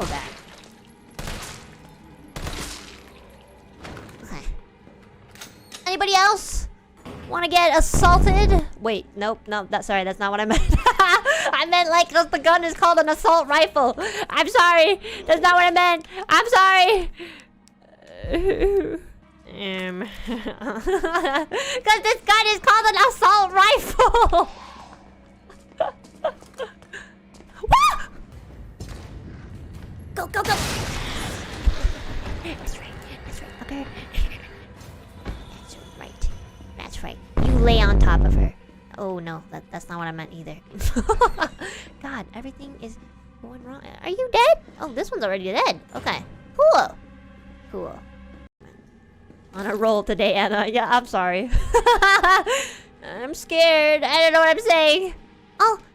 ammo back. Okay. Anybody else want to get assaulted? Wait, nope, sorry, that's not what I meant. I meant like the gun is called an assault rifle. I'm sorry, that's not what I meant. I'm sorry. Because this gun is called an assault rifle. Go, go, go. That's right, okay. That's right. You lay on top of her. Oh no, that's not what I meant either. God, everything is going wrong. Are you dead? Oh, this one's already dead. Okay, cool. On a roll today, Anna. Yeah, I'm sorry. I'm scared. I don't know what I'm saying. Oh,